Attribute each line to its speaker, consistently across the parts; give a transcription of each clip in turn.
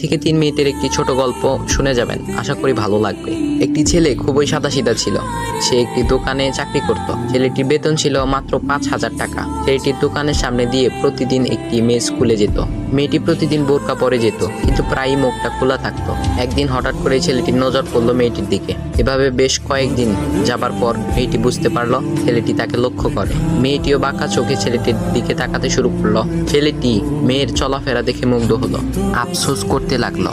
Speaker 1: থেকে 3 মিনিটের একটি ছোট গল্প শুনে যাবেন, আশা করি ভালো লাগবে। একটি ছেলে খুবই সাদাসিধা ছিল। সে একটি দোকানে চাকরি করত। ছেলেটির বেতন ছিল মাত্র 5,000 টাকা। ছেলেটির দোকানের সামনে দিয়ে প্রতিদিন একটি মেয়ে স্কুলে যেত। মেয়েটি প্রতিদিন বোরকা পরে যেত, কিন্তু প্রায়ই মুখটা খোলা থাকতো। একদিন হঠাৎ করে ছেলেটির নজর পড়লো মেয়েটির দিকে। এভাবে বেশ কয়েকদিন যাবার পর মেয়েটি বুঝতে পারলো ছেলেটি তাকে লক্ষ্য করে। মেয়েটিও বাঁকা চোখে ছেলেটির দিকে তাকাতে শুরু করলো। ছেলেটি মেয়ের চলাফেরা দেখে মুগ্ধ হলো। আফসোস করতে লাগলো,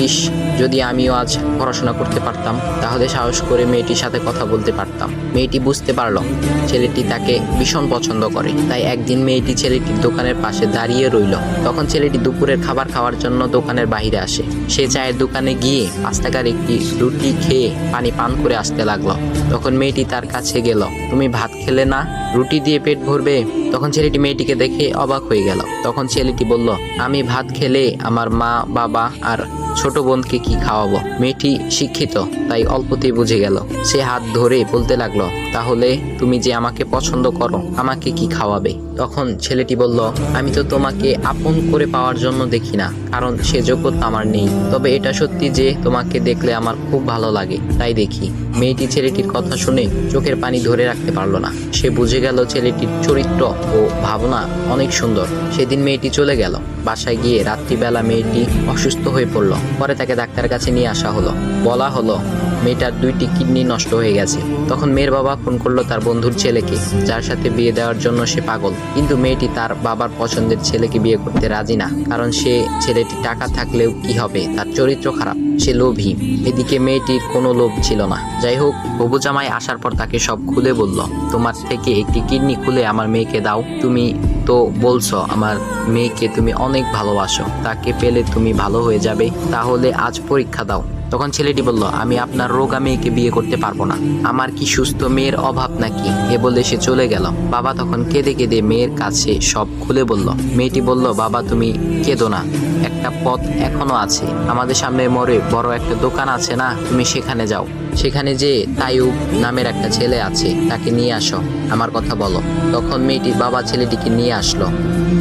Speaker 1: ইস, যদি আমিও আজ পড়াশোনা করতে পারতাম, তাহলে সাহস করে মেয়েটির সাথে কথা বলতে পারতাম। মেয়েটি বুঝতে পারলো ছেলেটি তাকে ভীষণ পছন্দ করে। তাই একদিন মেয়েটি ছেলেটির দোকানের পাশে দাঁড়িয়ে রইল। তখন ছেলেটি দুপুরের খাবার খাওয়ার জন্য দোকানের বাইরে আসে। সে চায়ের দোকানে গিয়ে 5 টাকার একটি রুটি খেয়ে পানি পান করে আসতে লাগলো। তখন মেয়েটি তার কাছে গেল। তুমি ভাত খেলে না, রুটি দিয়ে পেট ভরবে? তখন ছেলেটি মেয়েটিকে দেখে অবাক হয়ে গেল। তখন ছেলেটি বলল, আমি ভাত খেলে আমার মা, বাবা আর ছোট বোনকে কি খাওয়াবো? মেয়েটি শিক্ষিত, তাই অল্পতেই বুঝে গেল। সে হাত ধরে বলতে লাগলো, তাহলে তুমি যে আমাকে পছন্দ করো, আমাকে কি খাওয়াবে? তখন ছেলেটি বলল, আমি তো তোমাকে আপন করে পাওয়ার জন্য দেখি না, কারণ সে যোগ্যতা আমার নেই। তবে এটা সত্যি যে তোমাকে দেখলে আমার খুব ভালো লাগে, তাই দেখি। মেয়েটি ছেলেটির কথা শুনে চোখের পানি ধরে রাখতে পারলো না। সে বুঝে গেল ছেলেটির চরিত্র ও ভাবনা অনেক সুন্দর। সেদিন মেয়েটি চলে গেল। বাসায় গিয়ে রাত্রিবেলা মেয়েটি অসুস্থ হয়ে পড়ল। পরে তাকে ডাক্তারের কাছে নিয়ে আসা হলো। বলা হলো মেয়েটার 2টি কিডনি নষ্ট হয়ে গেছে। তখন মেয়ের বাবা ফোন করলো তার বন্ধুর ছেলেকে, যার সাথে বিয়ে দেওয়ার জন্য সে পাগল। কিন্তু মেয়েটি তার বাবার পছন্দের ছেলেকে বিয়ে করতে রাজি না, কারণ সে ছেলেটি টাকা থাকলেও কি হবে, তার চরিত্র খারাপ, সে লোভী। এদিকে মেয়েটির কোনো লোভ ছিল না। যাই হোক, হবু জামাই আসার পর তাকে সব খুলে বলল, তোমার থেকে একটি কিডনি খুলে আমার মেয়েকে দাও। তুমি তো বলছো আমার মেয়েকে তুমি অনেক ভালোবাসো, তাকে পেলে তুমি ভালো হয়ে যাবে, তাহলে আজ পরীক্ষা দাও। তখন ছেলেটি বলল, আমি আপনার রোগা মেয়েকে বিয়ে করতে পারবো না, আমার কি সুস্থ মেয়ের অভাব নাকি? এ বলে সে চলে গেল। বাবা তখন কেঁদে কেঁদে মেয়ের কাছে সব খুলে বলল। মেয়েটি বলল, বাবা তুমি কেঁদো না, একটা পথ এখনো আছে, আমাদের সামনে মোড়ে বড় একটা দোকান আছে না, তুমি সেখানে যাও। সেখানে যে তাইয়ুব নামের একটা ছেলে আছে, তাকে নিয়ে আসো, আমার কথা বলো। তখন মেয়েটির বাবা ছেলেটিকে নিয়ে আসলো।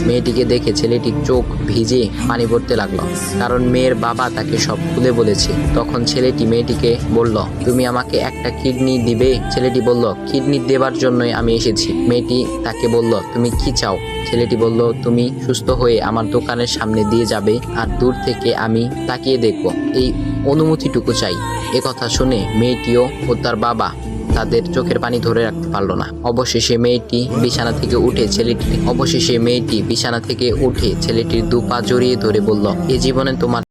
Speaker 1: মেয়েটিকে দেখে ছেলেটির চোখ ভিজে পানি পড়তে লাগলো, কারণ মেয়ের বাবা তাকে সব খুলে বলেছে। তখন ছেলেটি মেয়েটিকে বলল, তুমি আমাকে একটা কিডনি দিবে? ছেলেটি বলল, কিডনি দেবার জন্যই আমি এসেছি। মেয়েটি তাকে বলল, তুমি কি চাও? ছেলেটি বলল, তুমি সুস্থ হয়ে আমার দোকানের সামনে দিয়ে যাবে, আর দূর থেকে আমি তাকিয়ে দেখব, এই অনুমতিটুকু চাই। কথা শুনে মেয়েটিও ও তার বাবা তাদের চোখের পানি ধরে রাখতে পারলো না। অবশেষে মেয়েটি বিছানা থেকে উঠে ছেলেটির 2 পা জড়িয়ে ধরে বলল, এ জীবনে তোমার